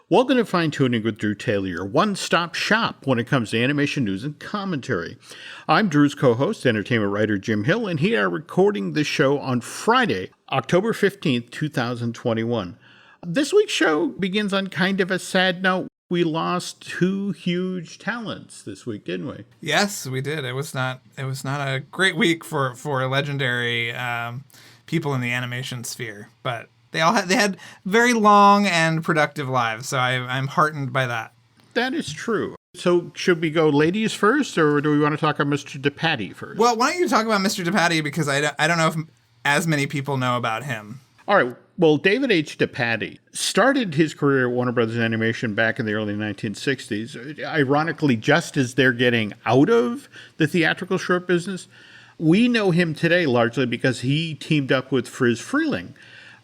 Welcome to Fine Tuning with Drew Taylor, your one-stop shop when it comes to animation news and commentary. I'm Drew's co-host, entertainment writer Jim Hill, and here are recording this show on Friday, October 15th, 2021. This week's show begins on kind of a sad note. We lost two huge talents this week, didn't we? Yes, we did. It was not a great week for legendary people in the animation sphere, but they had very long and productive lives, so I'm heartened by that. That is true. So should we go ladies first, or do we want to talk about Mr. DePatie first? Well, why don't you talk about Mr. DePatie, because I don't know if as many people know about him. All right. Well, David H. DePatie started his career at Warner Brothers Animation back in the early 1960s, ironically, just as they're getting out of the theatrical short business. We know him today largely because he teamed up with Friz Freleng.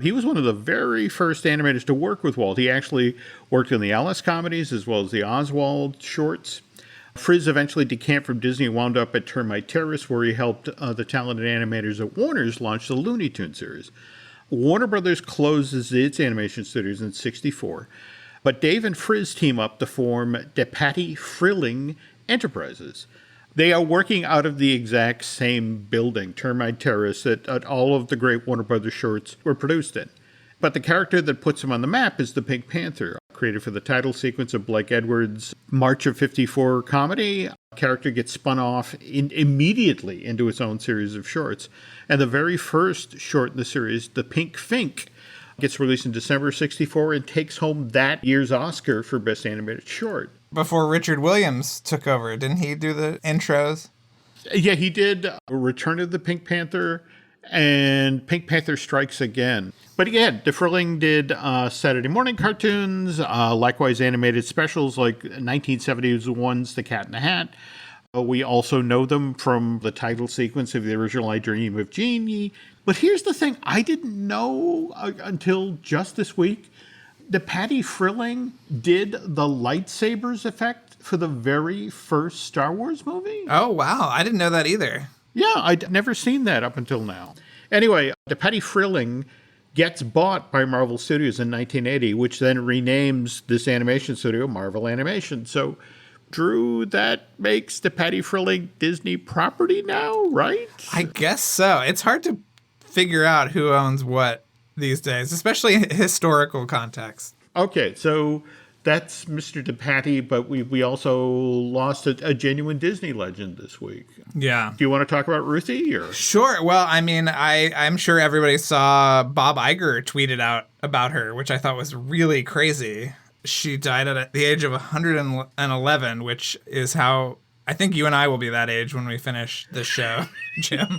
He was one of the very first animators to work with Walt. He actually worked on the Alice comedies as well as the Oswald shorts. Friz eventually decamped from Disney and wound up at Termite Terrace, where he helped the talented animators at Warner's launch the Looney Tunes series. Warner Brothers closes its animation studios in '64, but Dave and Friz team up to form DePatie Freleng Enterprises. They are working out of the exact same building, Termite Terrace, that all of the great Warner Brothers shorts were produced in. But the character that puts him on the map is the Pink Panther, created for the title sequence of Blake Edwards' March of '54 comedy. The character gets spun off immediately into its own series of shorts. And the very first short in the series, The Pink Fink, gets released in December '64 and takes home that year's Oscar for Best Animated Short. Before Richard Williams took over, didn't he do the intros? Yeah, he did Return of the Pink Panther and Pink Panther Strikes Again. But again, DeFreleng did Saturday morning cartoons, likewise animated specials like 1971's The Cat in the Hat. We also know them from the title sequence of the original I Dream of Jeannie. But here's the thing, I didn't know until just this week, DePatie Freleng did the lightsabers effect for the very first Star Wars movie. Oh, wow. I didn't know that either. Yeah, I'd never seen that up until now. Anyway, DePatie Freleng gets bought by Marvel Studios in 1980, which then renames this animation studio Marvel Animation. So, Drew, that makes DePatie Freleng Disney property now, right? I guess so. It's hard to figure out who owns what these days, especially in historical context. Okay, so that's Mr. DePatie, but we also lost a genuine Disney legend this week. Yeah. Do you want to talk about Ruthie? Or? Sure. Well, I mean, I'm sure everybody saw Bob Iger tweeted out about her, which I thought was really crazy. She died at the age of 111, which is how I think you and I will be that age when we finish this show, Jim.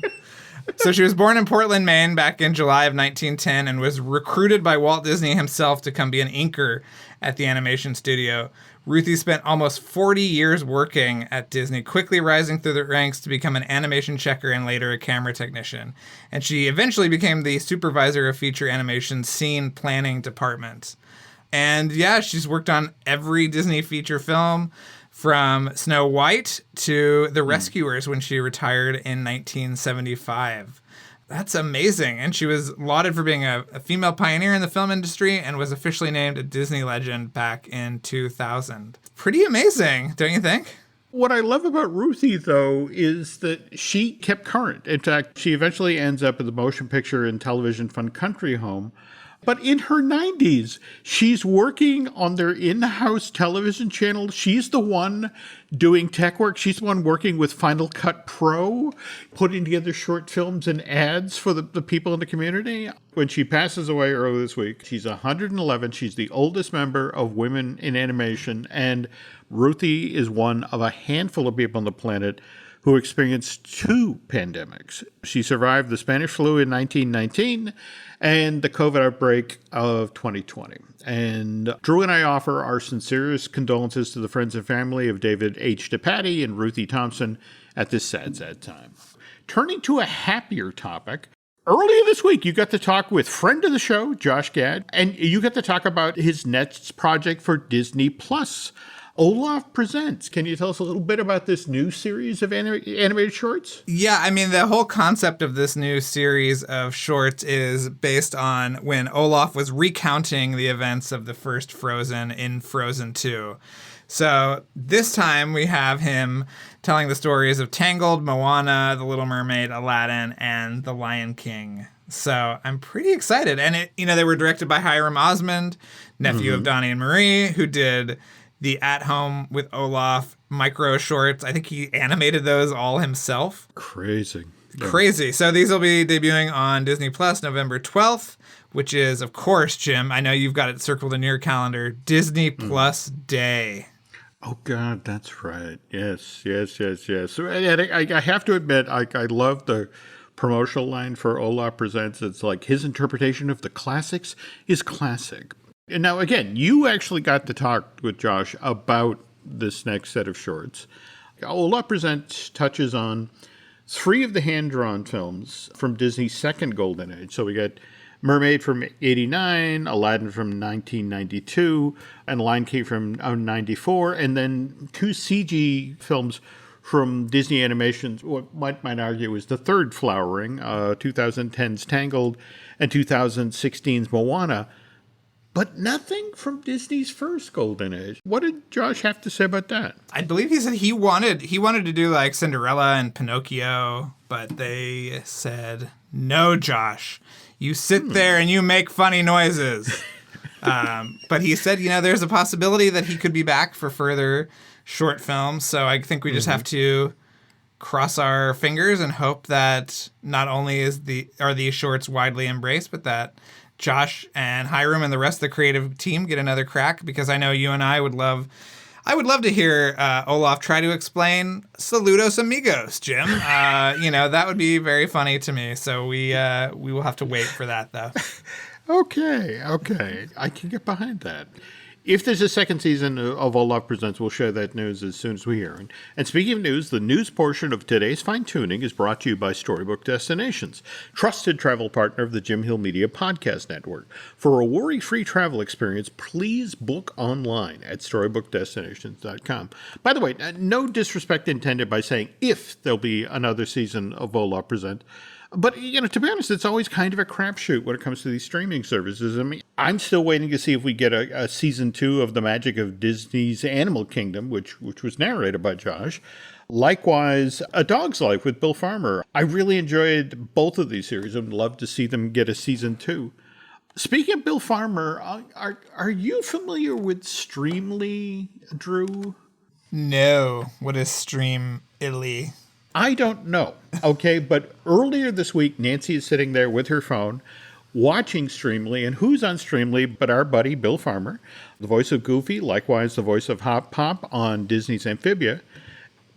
So she was born in Portland, Maine back in July of 1910 and was recruited by Walt Disney himself to come be an inker at the animation studio. Ruthie spent almost 40 years working at Disney, quickly rising through the ranks to become an animation checker and later a camera technician. And she eventually became the supervisor of feature animation scene planning department. And yeah, she's worked on every Disney feature film, from Snow White to The Rescuers when she retired in 1975. That's amazing. And she was lauded for being a female pioneer in the film industry and was officially named a Disney legend back in 2000. Pretty amazing, don't you think? What I love about Ruthie, though, is that she kept current. In fact, she eventually ends up at the Motion Picture and Television Fund Country Home. But in her 90s, she's working on their in-house television channel. She's the one doing tech work. She's the one working with Final Cut Pro, putting together short films and ads for the people in the community. When she passes away earlier this week, she's 111. She's the oldest member of Women in Animation. And Ruthie is one of a handful of people on the planet who experienced two pandemics. She survived the Spanish flu in 1919 and the COVID outbreak of 2020. And Drew and I offer our sincerest condolences to the friends and family of David H. DePatie and Ruthie Tompson at this sad, sad time. Turning to a happier topic, earlier this week, you got to talk with friend of the show, Josh Gad, and you got to talk about his next project for Disney Plus. Olaf Presents. Can you tell us a little bit about this new series of animated shorts? Yeah, I mean, the whole concept of this new series of shorts is based on when Olaf was recounting the events of the first Frozen in Frozen 2. So this time we have him telling the stories of Tangled, Moana, The Little Mermaid, Aladdin, and The Lion King. So I'm pretty excited. And they were directed by Hiram Osmond, nephew of Donnie and Marie, who did the At Home with Olaf micro shorts. I think he animated those all himself. Crazy. Yeah. Crazy. So these will be debuting on Disney Plus November 12th, which is, of course, Jim, I know you've got it circled in your calendar, Disney Plus Day. Oh, God, that's right. Yes. So, and I have to admit, I love the promotional line for Olaf Presents. It's like his interpretation of the classics is classic. And now, again, you actually got to talk with Josh about this next set of shorts. Olaf Presents touches on 3 of the hand-drawn films from Disney's second golden age. So we got Mermaid from 89, Aladdin from 1992, and Lion King from 94, and then 2 CG films from Disney Animation's, what one might argue is the third flowering, 2010's Tangled and 2016's Moana. But nothing from Disney's first golden age. What did Josh have to say about that? I believe he said he wanted to do like Cinderella and Pinocchio, but they said, no, Josh, you sit there and you make funny noises. But he said, there's a possibility that he could be back for further short films. So I think we just have to cross our fingers and hope that not only are these shorts widely embraced, but that Josh and Hiram and the rest of the creative team get another crack, because I know you and I would love to hear Olaf try to explain Saludos Amigos, Jim. That would be very funny to me. So we will have to wait for that, though. Okay. I can get behind that. If there's a second season of Olaf Presents, we'll share that news as soon as we hear it. And speaking of news, the news portion of today's Fine Tuning is brought to you by Storybook Destinations, trusted travel partner of the Jim Hill Media Podcast Network. For a worry-free travel experience, please book online at StorybookDestinations.com. By the way, no disrespect intended by saying if there'll be another season of Olaf Presents. But, to be honest, it's always kind of a crapshoot when it comes to these streaming services. I mean, I'm still waiting to see if we get a season 2 of The Magic of Disney's Animal Kingdom, which was narrated by Josh. Likewise, A Dog's Life with Bill Farmer. I really enjoyed both of these series. I'd love to see them get a season 2. Speaking of Bill Farmer, are you familiar with Streamly, Drew? No. What is Streamly? I don't know, okay? But earlier this week, Nancy is sitting there with her phone watching Streamly, and who's on Streamly but our buddy Bill Farmer, the voice of Goofy, likewise the voice of Hop Pop on Disney's Amphibia.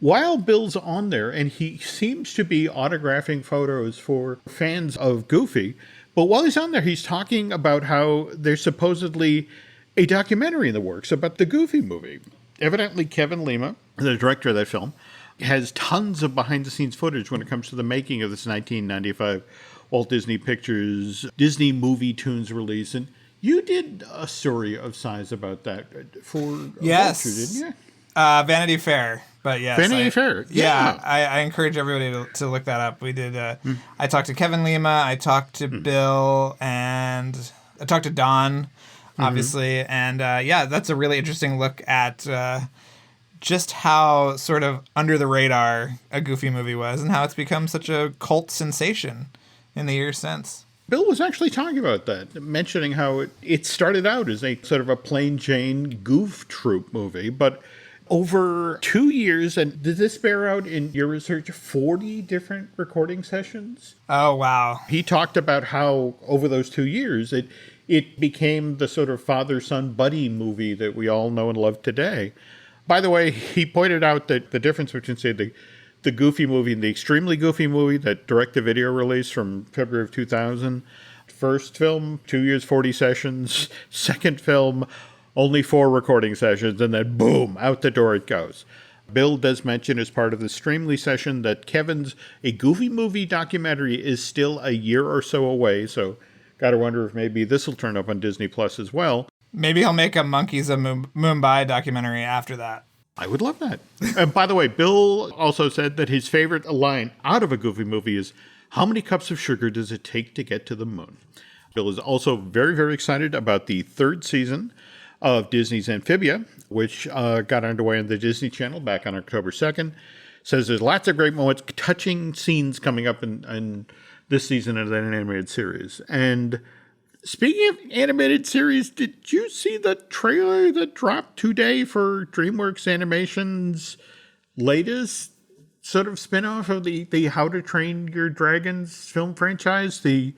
While Bill's on there, and he seems to be autographing photos for fans of Goofy, but while he's on there, he's talking about how there's supposedly a documentary in the works about the Goofy movie. Evidently, Kevin Lima, the director of that film, has tons of behind-the-scenes footage when it comes to the making of this 1995 Walt Disney Pictures Disney Movie Tunes release. And you did a story of size about that for yes. Vulture, didn't you? Vanity Fair. But yes, Vanity Fair. Yeah. I encourage everybody to look that up. We did. I talked to Kevin Lima. I talked to Bill, and I talked to Don, obviously. And that's a really interesting look at just how sort of under the radar a Goofy movie was, and how it's become such a cult sensation in the years since. Bill was actually talking about that, mentioning how it started out as a sort of a plain Jane goof troop movie, but over 2 years, and did this bear out in your research, 40 different recording sessions? Oh, wow. He talked about how over those 2 years, it became the sort of father-son buddy movie that we all know and love today. By the way, he pointed out that the difference between, say, the Goofy movie and the Extremely Goofy movie, that direct-to-video release from February of 2000, first film, 2 years, 40 sessions. Second film, only 4 recording sessions, and then boom, out the door it goes. Bill does mention as part of the Streamly session that Kevin's A Goofy Movie documentary is still a year or so away, so got to wonder if maybe this will turn up on Disney Plus as well. Maybe he'll make a Monkeys of Mumbai documentary after that. I would love that. And by the way, Bill also said that his favorite line out of a Goofy movie is, how many cups of sugar does it take to get to the moon? Bill is also very, very excited about the third season of Disney's Amphibia, which got underway on the Disney Channel back on October 2nd. Says there's lots of great moments, touching scenes coming up in this season of that animated series. And speaking of animated series, did you see the trailer that dropped today for DreamWorks Animation's latest sort of spinoff of the How to Train Your Dragons film franchise, the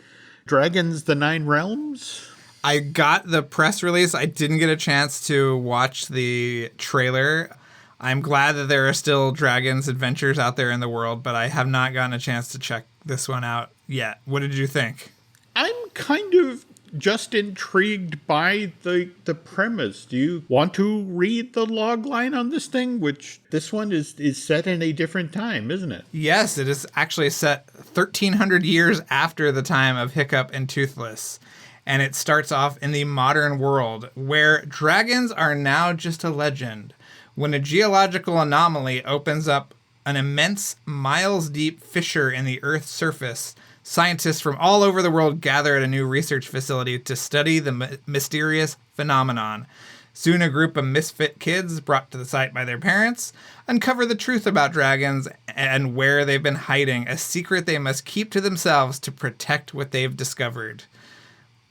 Dragons, the Nine Realms? I got the press release. I didn't get a chance to watch the trailer. I'm glad that there are still dragons adventures out there in the world, but I have not gotten a chance to check this one out yet. What did you think? I'm kind of just intrigued by the premise. Do you want to read the log line on this thing? Which this one is set in a different time, isn't it? Yes, it is actually set 1,300 years after the time of Hiccup and Toothless. And it starts off in the modern world, where dragons are now just a legend. When a geological anomaly opens up an immense, miles-deep fissure in the Earth's surface, scientists from all over the world gather at a new research facility to study the mysterious phenomenon. Soon a group of misfit kids, brought to the site by their parents, uncover the truth about dragons and where they've been hiding, a secret they must keep to themselves to protect what they've discovered.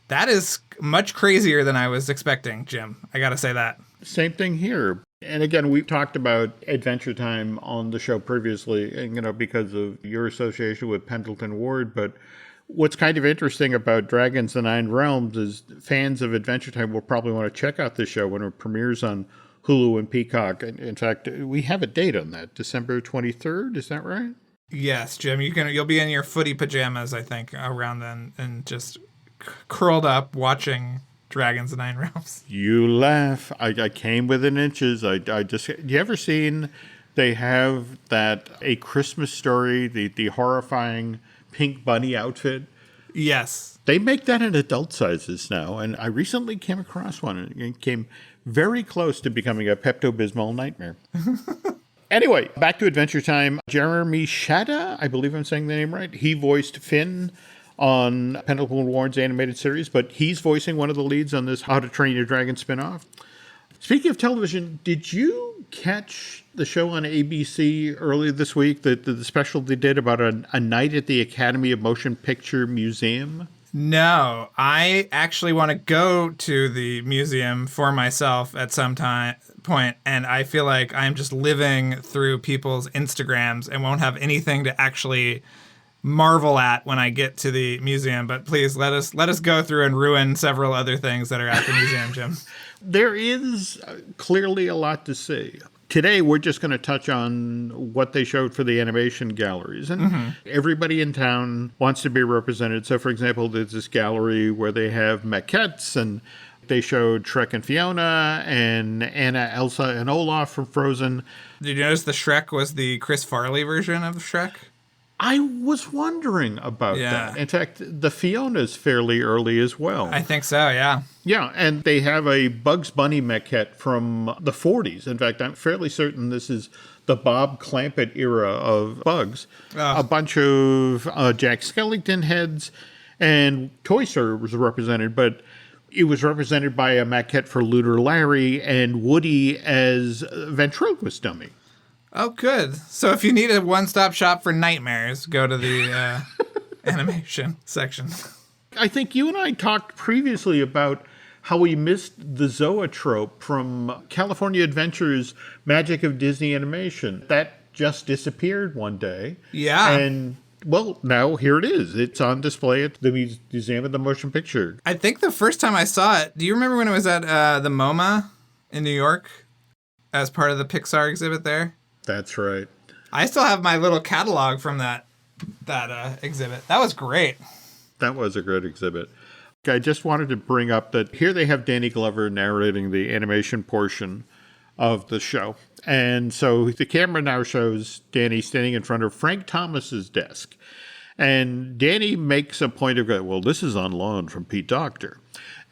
That is much crazier than I was expecting, Jim. I gotta say that. Same thing here. And again, we've talked about Adventure Time on the show previously, because of your association with Pendleton Ward. But what's kind of interesting about Dragons, the Nine Realms is fans of Adventure Time will probably want to check out this show when it premieres on Hulu and Peacock. In fact, we have a date on that, December 23rd. Is that right? Yes, Jim. You'll be in your footy pajamas, I think, around then, and just curled up watching Dragons of Nine Realms. You laugh. I came within inches. I just. You ever seen? They have that A Christmas Story, the horrifying pink bunny outfit. Yes, they make that in adult sizes now, and I recently came across one, and it came very close to becoming a Pepto-Bismol nightmare. Anyway, back to Adventure Time. Jeremy Shada, I believe I'm saying the name right. He voiced Finn on Pendleton Ward's animated series, but he's voicing one of the leads on this How to Train Your Dragon spinoff. Speaking of television, did you catch the show on ABC earlier this week, the special they did about a night at the Academy of Motion Picture Museum? No, I actually want to go to the museum for myself at some point, and I feel like I'm just living through people's Instagrams and won't have anything to actually marvel at when I get to the museum. But please let us go through and ruin several other things that are at the museum, Jim. There is clearly a lot to see. Today, we're just going to touch on what they showed for the animation galleries. And everybody in town wants to be represented. So, for example, there's this gallery where they have maquettes, and they showed Shrek and Fiona and Anna, Elsa, and Olaf from Frozen. Did you notice the Shrek was the Chris Farley version of Shrek? I was wondering about that. In fact, the Fiona's fairly early as well. I think so, yeah. Yeah, and they have a Bugs Bunny maquette from the 40s. In fact, I'm fairly certain this is the Bob Clampett era of Bugs. A bunch of Jack Skellington heads, and Toy Story was represented, but it was represented by a maquette for Lunar Larry and Woody as a ventriloquist dummy. Oh, good. So if you need a one-stop shop for nightmares, go to the animation section. I think you and I talked previously about how we missed the zoetrope from California Adventure's Magic of Disney Animation. That just disappeared one day. Yeah. And, well, now here it is. It's on display at the Museum of the Motion Picture. I think the first time I saw it, do you remember when it was at the MoMA in New York as part of the Pixar exhibit there? That's right. I still have my little catalog from that exhibit. That was great. That was a great exhibit. I just wanted to bring up that here they have Danny Glover narrating the animation portion of the show. And so the camera now shows Danny standing in front of Frank Thomas's desk. And Danny makes a point of going, well, this is on loan from Pete Docter.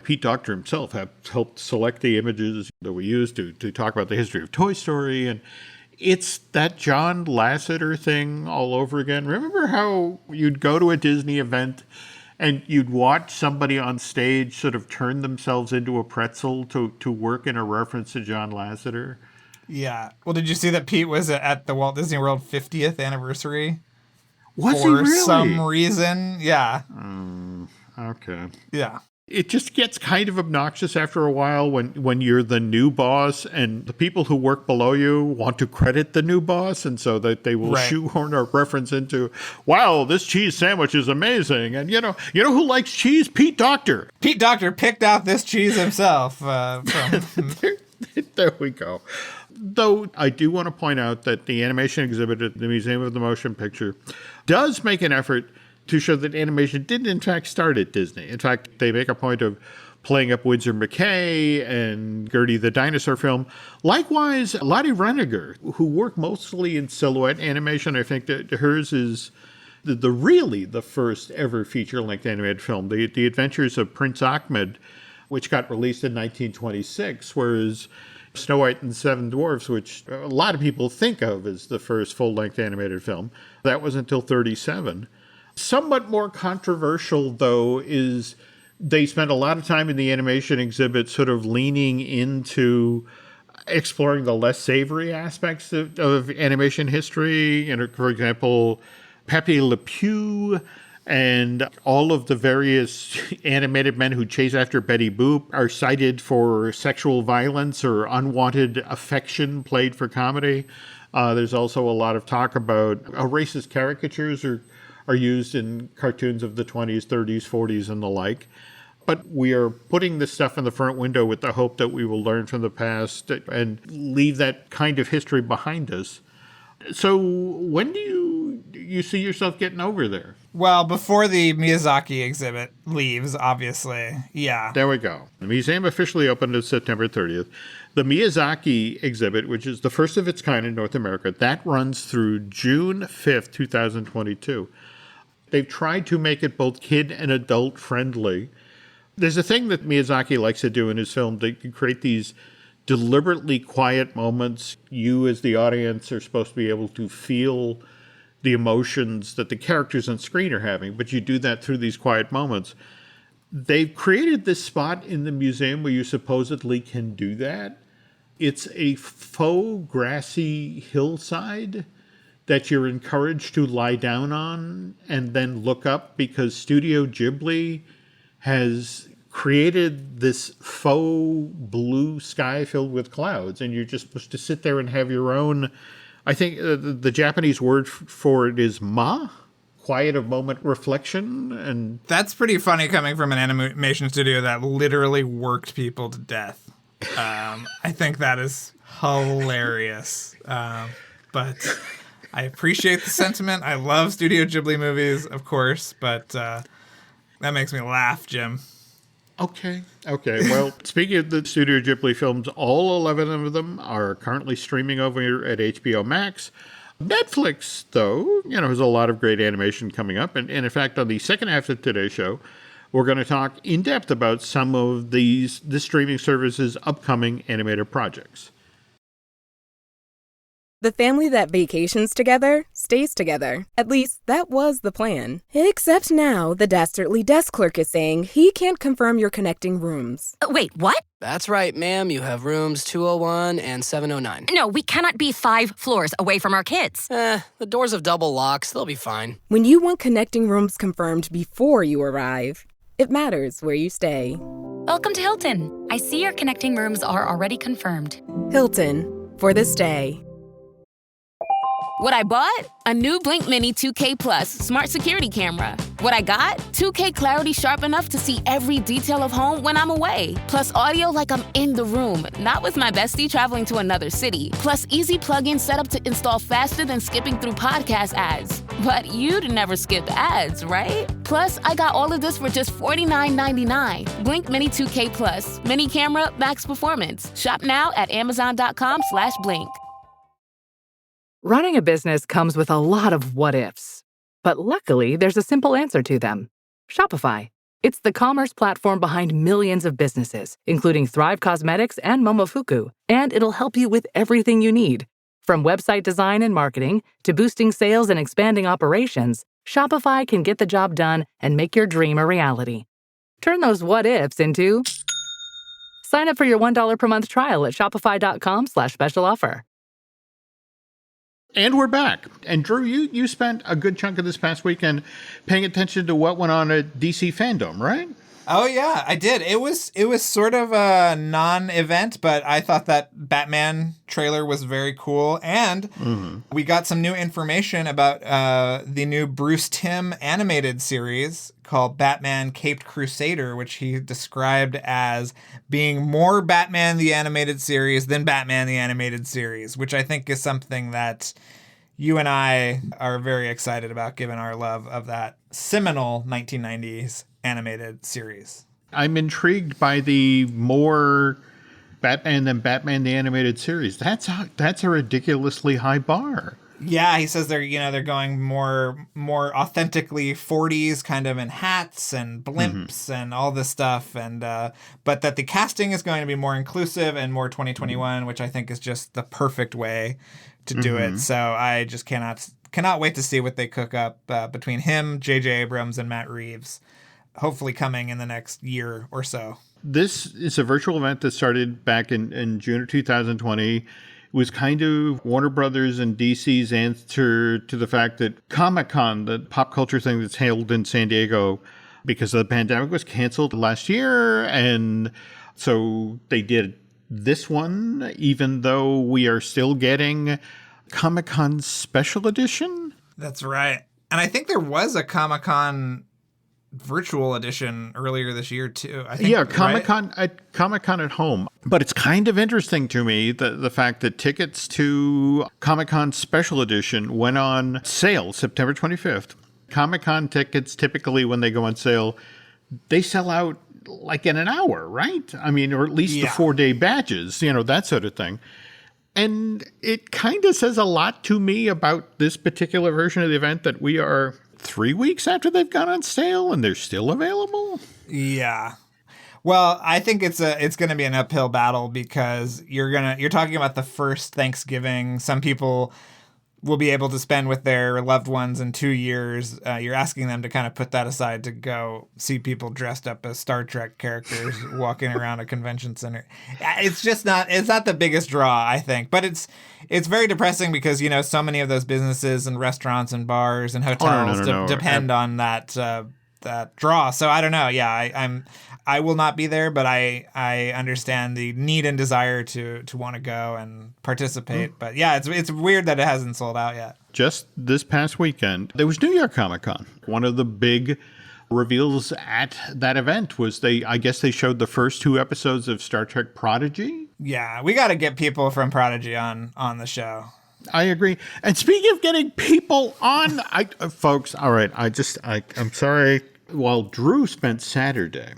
Pete Docter himself helped select the images that we used to talk about the history of Toy Story. And it's that John Lasseter thing all over again. Remember how you'd go to a Disney event and you'd watch somebody on stage sort of turn themselves into a pretzel to work in a reference to John Lasseter? Yeah. Well, did you see that Pete was at the Walt Disney World 50th anniversary? Was he really? For some reason. Yeah. Okay. Yeah. It just gets kind of obnoxious after a while when you're the new boss and the people who work below you want to credit the new boss, and so that they will shoehorn a reference into, wow, this cheese sandwich is amazing. And you know who likes cheese? Pete Docter. Pete Docter picked out this cheese himself. There we go. Though I do want to point out that the animation exhibit at the Museum of the Motion Picture does make an effort to show that animation did in fact start at Disney. In fact, they make a point of playing up Winsor McKay and Gertie the Dinosaur film. Likewise, Lottie Reniger, who worked mostly in silhouette animation. I think that hers is the first ever feature-length animated film, The Adventures of Prince Ahmed, which got released in 1926, whereas Snow White and the Seven Dwarfs, which a lot of people think of as the first full-length animated film, that was until 1937. Somewhat more controversial, though, is they spent a lot of time in the animation exhibit sort of leaning into exploring the less savory aspects of animation history. For example, Pepe Le Pew and all of the various animated men who chase after Betty Boop are cited for sexual violence or unwanted affection played for comedy. There's also a lot of talk about racist caricatures are used in cartoons of the 20s, 30s, 40s, and the like. But we are putting this stuff in the front window with the hope that we will learn from the past and leave that kind of history behind us. So when do you see yourself getting over there? Well, before the Miyazaki exhibit leaves, obviously. Yeah. There we go. The museum officially opened on September 30th. The Miyazaki exhibit, which is the first of its kind in North America, that runs through June 5th, 2022. They've tried to make it both kid and adult friendly. There's a thing that Miyazaki likes to do in his film, to create these deliberately quiet moments. You as the audience are supposed to be able to feel the emotions that the characters on screen are having, but you do that through these quiet moments. They've created this spot in the museum where you supposedly can do that. It's a faux grassy hillside that you're encouraged to lie down on and then look up, because Studio Ghibli has created this faux blue sky filled with clouds, and you're just supposed to sit there and have your own, I think the Japanese word for it is quiet of moment reflection. And that's pretty funny coming from an animation studio that literally worked people to death. I think that is hilarious. But I appreciate the sentiment. I love Studio Ghibli movies, of course, but that makes me laugh, Jim. Okay. Well, speaking of the Studio Ghibli films, all 11 of them are currently streaming over at HBO Max. Netflix, though, has a lot of great animation coming up. And in fact, on the second half of today's show, we're going to talk in depth about some of this streaming service's upcoming animated projects. The family that vacations together stays together. At least, that was the plan. Except now, the dastardly desk clerk is saying he can't confirm your connecting rooms. Wait, what? That's right, ma'am. You have rooms 201 and 709. No, we cannot be 5 floors away from our kids. The doors have double locks. They'll be fine. When you want connecting rooms confirmed before you arrive, it matters where you stay. Welcome to Hilton. I see your connecting rooms are already confirmed. Hilton, for this day. What I bought? A new Blink Mini 2K Plus smart security camera. What I got? 2K clarity sharp enough to see every detail of home when I'm away. Plus audio like I'm in the room, not with my bestie traveling to another city. Plus easy plug-in setup to install faster than skipping through podcast ads. But you'd never skip ads, right? Plus, I got all of this for just $49.99. Blink Mini 2K Plus. Mini camera, max performance. Shop now at amazon.com/blink. Running a business comes with a lot of what-ifs. But luckily, there's a simple answer to them. Shopify. It's the commerce platform behind millions of businesses, including Thrive Cosmetics and Momofuku, and it'll help you with everything you need. From website design and marketing to boosting sales and expanding operations, Shopify can get the job done and make your dream a reality. Turn those what-ifs into... Sign up for your $1 per month trial at shopify.com/special offer. And we're back. And Drew, you spent a good chunk of this past weekend paying attention to what went on at DC Fandom, right? Oh yeah, I did. It was sort of a non-event, but I thought that Batman trailer was very cool, and we got some new information about the new Bruce Timm animated series called Batman Caped Crusader, which he described as being more Batman the Animated Series than Batman the Animated Series, which I think is something that you and I are very excited about, given our love of that seminal 1990s animated series. I'm intrigued by the more Batman than Batman the Animated Series. That's a ridiculously high bar. Yeah, he says they're going more authentically 40s, kind of in hats and blimps and all this stuff, and but that the casting is going to be more inclusive and more 2021, which I think is just the perfect way to do it. So I just cannot wait to see what they cook up between him, J.J. Abrams, and Matt Reeves, hopefully coming in the next year or so. This is a virtual event that started back in June of 2020. It was kind of Warner Brothers and DC's answer to the fact that Comic-Con, the pop culture thing that's held in San Diego because of the pandemic, was canceled last year. And so they did this one, even though we are still getting Comic-Con Special Edition. That's right. And I think there was a Comic-Con virtual edition earlier this year too. I think, yeah, Comic-Con at home. But it's kind of interesting to me the fact that tickets to Comic-Con Special Edition went on sale September 25th. Comic-Con tickets, typically when they go on sale, they sell out like in an hour, right? I mean, or at least the 4-day badges, that sort of thing. And it kind of says a lot to me about this particular version of the event that we are 3 weeks after they've gone on sale and they're still available. Yeah. Well, I think it's going to be an uphill battle because you're talking about the first Thanksgiving some people will be able to spend with their loved ones in 2 years. You're asking them to kind of put that aside to go see people dressed up as Star Trek characters walking around a convention center. It's not the biggest draw, I think, but it's very depressing because, so many of those businesses and restaurants and bars and hotels depend on that draw. So I don't know. Yeah, I will not be there, but I understand the need and desire to want to go and participate. But yeah, it's weird that it hasn't sold out yet. Just this past weekend, there was New York Comic Con. One of the big reveals at that event was I guess they showed the first 2 episodes of Star Trek Prodigy. Yeah, we got to get people from Prodigy on the show. I agree. And speaking of getting people on, folks, all right, I'm sorry. While Drew spent Saturday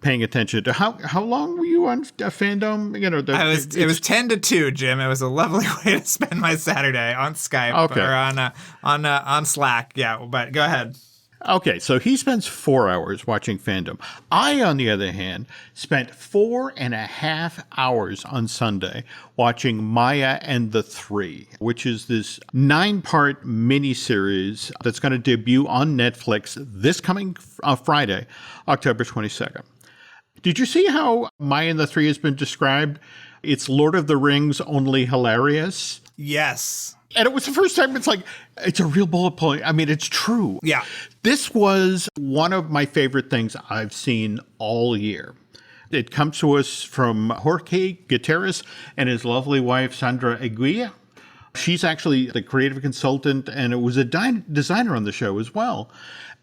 paying attention to how long were you on Fandom? It was 10 to 2, Jim. It was a lovely way to spend my Saturday on Skype or on Slack. Yeah, but go ahead. Okay, so he spends 4 hours watching Fandom. I, on the other hand, spent 4.5 hours on Sunday watching Maya and the Three, which is this 9-part miniseries that's going to debut on Netflix this coming Friday, October 22nd. Did you see how Maya and the Three has been described? It's Lord of the Rings, only hilarious. Yes. And it was the first time it's a real bullet point. I mean, it's true. Yeah. This was one of my favorite things I've seen all year. It comes to us from Jorge Gutierrez and his lovely wife, Sandra Equihua. She's actually the creative consultant, and it was a designer on the show as well.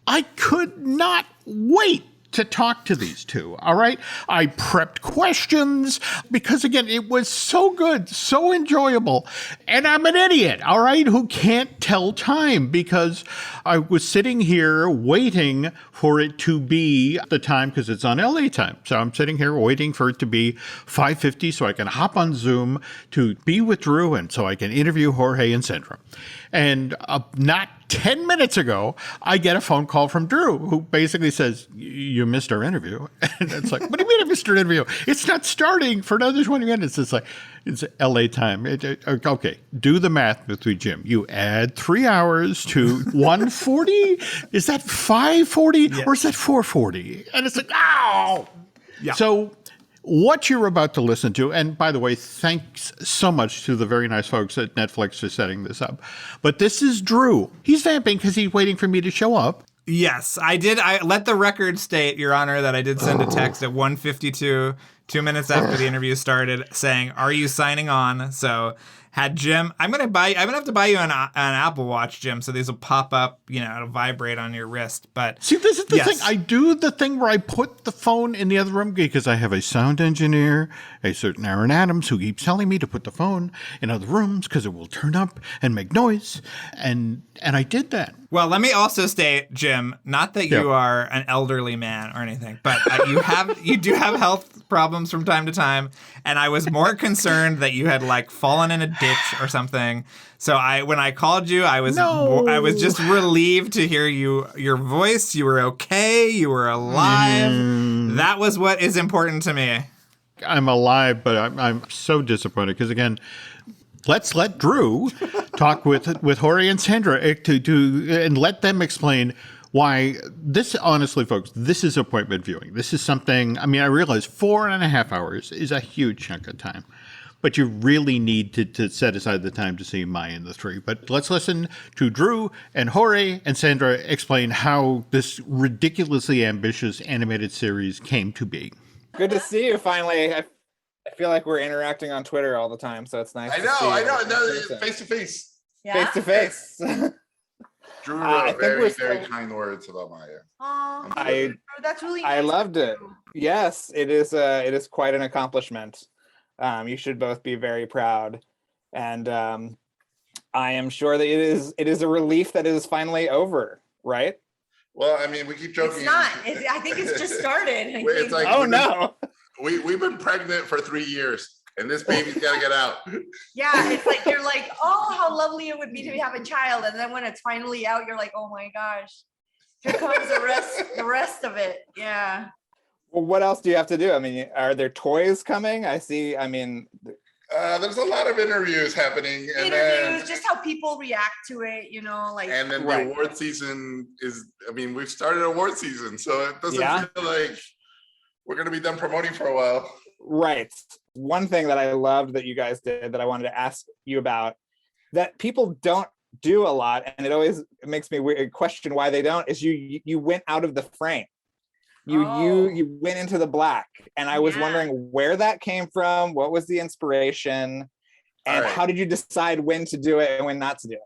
I could not wait to talk to these two, all right? I prepped questions because, again, it was so good, so enjoyable. And I'm an idiot, all right, who can't tell time because I was sitting here waiting for it to be the time because it's on LA time. So I'm sitting here waiting for it to be 5:50 so I can hop on Zoom to be with Drew and so I can interview Jorge and Sandra. And not 10 minutes ago, I get a phone call from Drew, who basically says, you missed our interview. And it's like, what do you mean I missed our interview? It's not starting for another 20 minutes. It's like, it's LA time. Okay, do the math with me, Jim. You add 3 hours to 140? Is that 540 or is that 440? And it's like, ow! Yeah. So what you're about to listen to, and by the way, thanks so much to the very nice folks at Netflix for setting this up. But this is Drew. He's vamping because he's waiting for me to show up. Yes, I did. I let the record state, Your Honor, that I did send a text at 1:52, 2 minutes after the interview started, saying, "Are you signing on?" So had Jim, I'm gonna have to buy you an Apple Watch, Jim, so these will pop up, it'll vibrate on your wrist. But see, this is the thing. I do the thing where I put the phone in the other room because I have a sound engineer, a certain Aaron Adams, who keeps telling me to put the phone in other rooms because it will turn up and make noise, and I did that. Well, let me also state, Jim, not that you are an elderly man or anything, but you do have health problems from time to time, and I was more concerned that you had fallen in a ditch or something. So when I called you, I was just relieved to hear your voice. You were okay. You were alive. That was what is important to me. I'm alive, but I'm so disappointed because, again, let's let Drew talk with Jorge and Sandra and let them explain why this, honestly, folks, this is appointment viewing. This is something, I realize 4.5 hours is a huge chunk of time, but you really need to set aside the time to see Maya and the Three. But let's listen to Drew and Jorge and Sandra explain how this ridiculously ambitious animated series came to be. Good to see you finally. I feel like we're interacting on Twitter all the time, so it's nice. I know. Face to face. Face to face. Drew wrote very kind words about Maya. That's really nice. I loved it. Yes, it is quite an accomplishment. You should both be very proud, and I am sure that it is a relief that it is finally over. Right? Well, we keep joking. It's not. I think it's just started. It's like, oh no. We've been pregnant for 3 years, and this baby's got to get out. Yeah, it's like you're like, oh, how lovely it would be to have a child, and then when it's finally out, you're like, oh my gosh, here comes the rest of it. Yeah. Well, what else do you have to do? Are there toys coming? I see. There's a lot of interviews happening. Just how people react to it, And then the award season is. We've started award season, so it doesn't feel like we're going to be done promoting for a while. Right. One thing that I loved that you guys did that I wanted to ask you about that people don't do a lot, and it always makes me question why they don't, is you went out of the frame. You went into the black, and I was wondering where that came from. What was the inspiration, and how did you decide when to do it and when not to do it?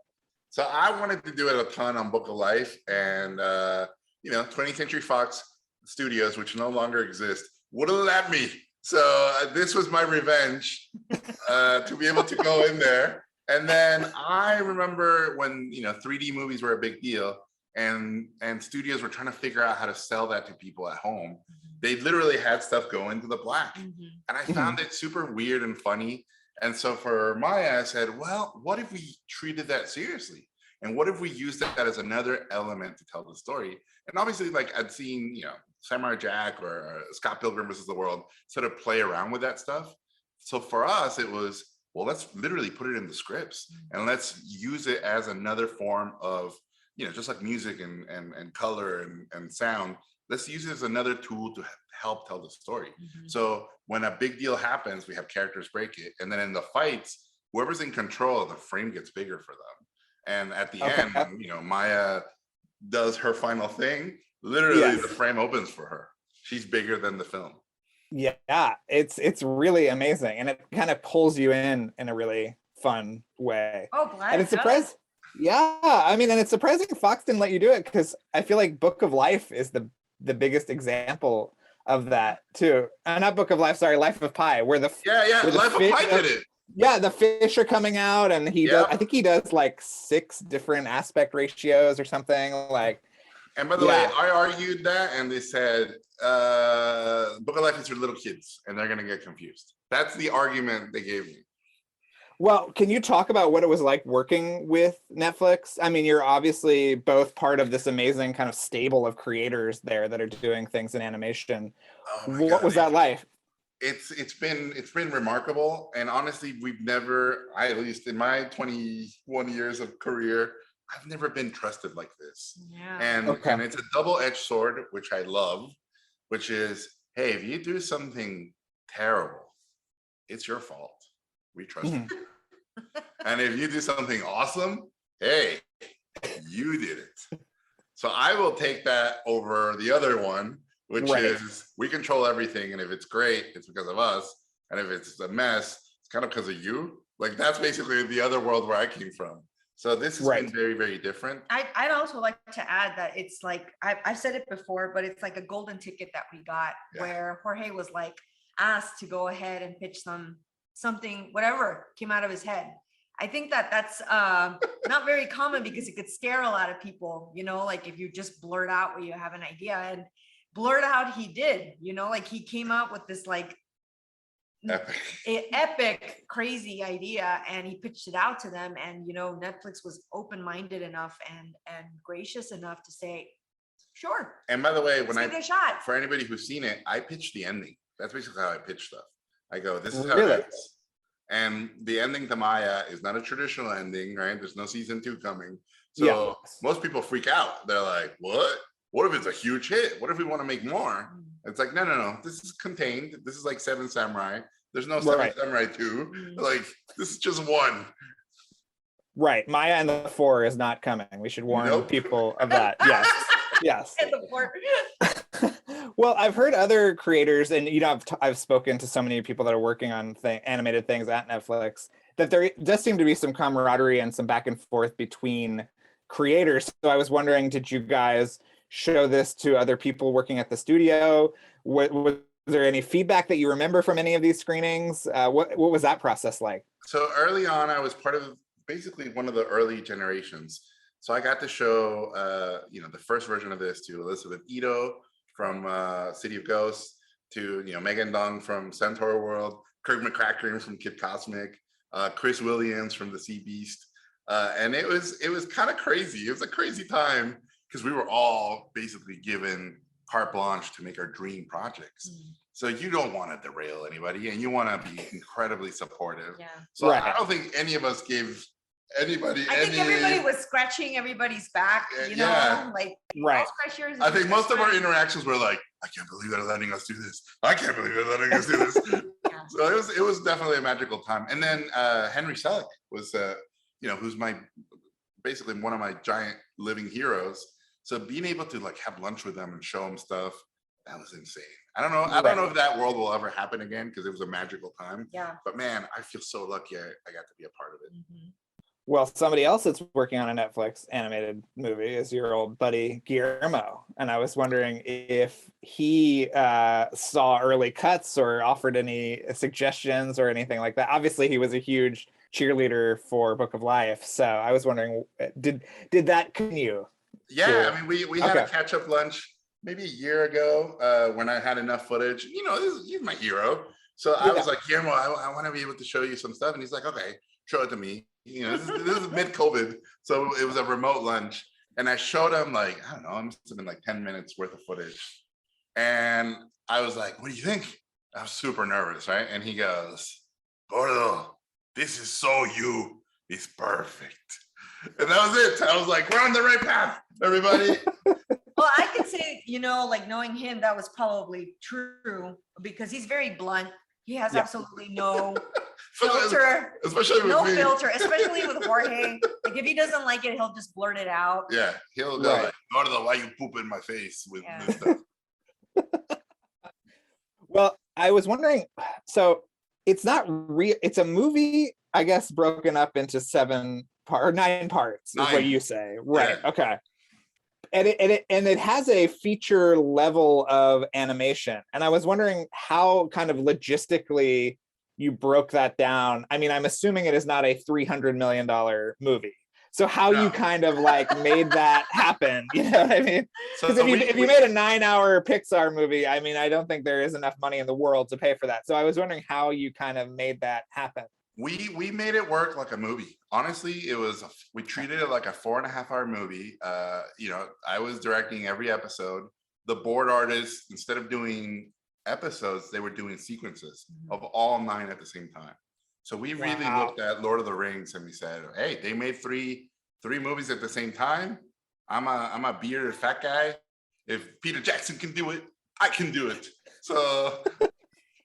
So I wanted to do it a ton on Book of Life, and 20th Century Fox Studios, which no longer exist, wouldn't let me. So this was my revenge to be able to go in there. And then I remember when 3D movies were a big deal, and studios were trying to figure out how to sell that to people at home. They literally had stuff go into the black, and I found it super weird and funny. And so for Maya, I said, well, what if we treated that seriously? And what if we used that as another element to tell the story? And obviously, I'd seen, Samurai Jack or Scott Pilgrim versus the World sort of play around with that stuff. So for us, it was, well, let's literally put it in the scripts and let's use it as another form of, just like music and color and sound. Let's use it as another tool to help tell the story. So when a big deal happens, we have characters break it. And then in the fights, whoever's in control, the frame gets bigger for them. And at the end, Maya does her final thing. Literally, the frame opens for her. She's bigger than the film. Yeah, it's really amazing, and it kind of pulls you in a really fun way. Oh, glad. And it's surprising. Yeah, and it's surprising Fox didn't let you do it, because I feel like Book of Life is the biggest example of that too. Not Book of Life, sorry, Life of Pi, where Life of Pi did it. Yeah, the fish are coming out, and does, I think he does 6 different aspect ratios or something like. And by the way, I argued that, and they said Book of Life is for little kids, and they're going to get confused. That's the argument they gave me. Well, can you talk about what it was like working with Netflix? I mean, you're obviously both part of this amazing kind of stable of creators there that are doing things in animation. Oh my What God. was that like? It's been remarkable, and honestly, at least in my 21 years of career, I've never been trusted like this. Yeah. And it's a double-edged sword, which I love, which is, hey, if you do something terrible, it's your fault. We trust you. And if you do something awesome, hey, you did it. So I will take that over the other one, which is we control everything. And if it's great, it's because of us. And if it's a mess, it's kind of because of you. Like, that's basically the other world where I came from. So this has been very, very different. I'd also like to add that it's like, I've said it before, but it's like a golden ticket that we got where Jorge was like asked to go ahead and pitch something, whatever came out of his head. I think that's not very common because it could scare a lot of people, you know, like if you just blurt out where you have an idea, and blurt out he did, you know, like he came up with this like epic crazy idea, and he pitched it out to them, and you know, Netflix was open-minded enough and gracious enough to say, sure. And by the way, give it a shot. For anybody who's seen it, I pitched the ending. That's basically how I pitch stuff. I go, this is how it is. And the ending to Maya is not a traditional ending, right? There's no season 2 coming. So most people freak out. They're like, what? What if it's a huge hit? What if we want to make more? It's like, no. This is contained. This is like Seven Samurai. There's no Seven Samurai 2. Like, this is just one. Right. Maya and the 4 is not coming. We should warn people of that. Yes. Yes. And the 4. Well, I've heard other creators, and you know, I've spoken to so many people that are working on animated things at Netflix, that there does seem to be some camaraderie and some back and forth between creators. So I was wondering, did you guys show this to other people working at the studio? Was there any feedback that you remember from any of these screenings? What was that process like? So early on, I was part of basically one of the early generations. So I got to show, the first version of this to Elizabeth Ito from City of Ghosts, to Megan Dong from Centaur World, Kirk McCracken from Kid Cosmic, Chris Williams from The Sea Beast, and it was kind of crazy. It was a crazy time because we were all basically given carte blanche to make our dream projects. So you don't want to derail anybody, and you want to be incredibly supportive. Yeah. So I don't think any of us gave anybody. I think everybody was scratching everybody's back, you know, like I'll scratch yours. I think most of our interactions were like, I can't believe they're letting us do this. I can't believe they're letting us do this. So it was definitely a magical time. And then Henry Selick was, who's basically one of my giant living heroes. So being able to like have lunch with them and show them stuff, that was insane. I don't know if that world will ever happen again because it was a magical time. Yeah. But man, I feel so lucky I got to be a part of it. Mm-hmm. Well, somebody else that's working on a Netflix animated movie is your old buddy Guillermo. And I was wondering if he saw early cuts or offered any suggestions or anything like that. Obviously, he was a huge cheerleader for Book of Life. So I was wondering, did that continue? Yeah, I mean, we had a catch-up lunch maybe a year ago when I had enough footage. He's my hero. So I was like, Guillermo, I want to be able to show you some stuff. And he's like, okay, show it to me. This is mid-COVID, so it was a remote lunch, and I showed him like, I don't know, it must have been like 10 minutes worth of footage, and I was like, what do you think? I was super nervous, right? And he goes, Gordo, this is so you. It's perfect. And that was it. I was like, we're on the right path, everybody. Well, I could say, like knowing him, that was probably true because he's very blunt. He has absolutely no filter, especially with me. Especially with Jorge. Like if he doesn't like it, he'll just blurt it out. Yeah, he'll go like, Gordo, why you poop in my face with this stuff? Well, I was wondering, so it's not real. It's a movie, I guess, broken up into 9 parts, is what you say, right? Yeah. Okay. And it has a feature level of animation. And I was wondering how kind of logistically you broke that down. I mean, I'm assuming it is not a $300 million movie. So how you kind of like made that happen, you know what I mean? Because if you made a 9-hour Pixar movie, I mean, I don't think there is enough money in the world to pay for that. So I was wondering how you kind of made that happen. We made it work like a movie. Honestly, we treated it like a 4.5 hour movie. I was directing every episode. The board artists, instead of doing episodes, they were doing sequences of all 9 at the same time. So we really looked at Lord of the Rings and we said, hey, they made three movies at the same time. I'm a bearded fat guy. If Peter Jackson can do it, I can do it. So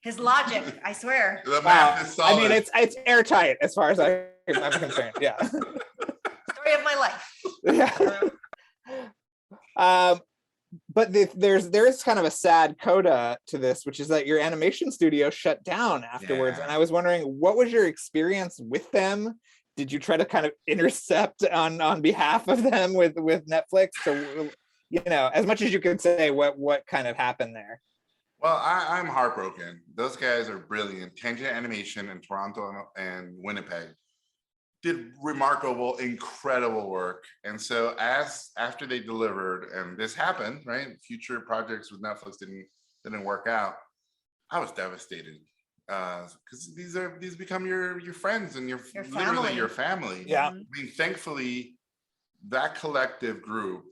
his logic, I swear. The math is solid. I mean, it's airtight as far as I'm concerned. Yeah. Story of my life. Yeah. But there's kind of a sad coda to this, which is that your animation studio shut down afterwards. And I was wondering, what was your experience with them? Did you try to kind of intercept on behalf of them with Netflix? So, as much as you could say, what kind of happened there? Well, I'm heartbroken. Those guys are brilliant. Tangent Animation in Toronto and Winnipeg did remarkable, incredible work. And so after they delivered, and this happened, right? Future projects with Netflix didn't work out. I was devastated because these become your friends and your literally your family. Yeah. I mean, thankfully, that collective group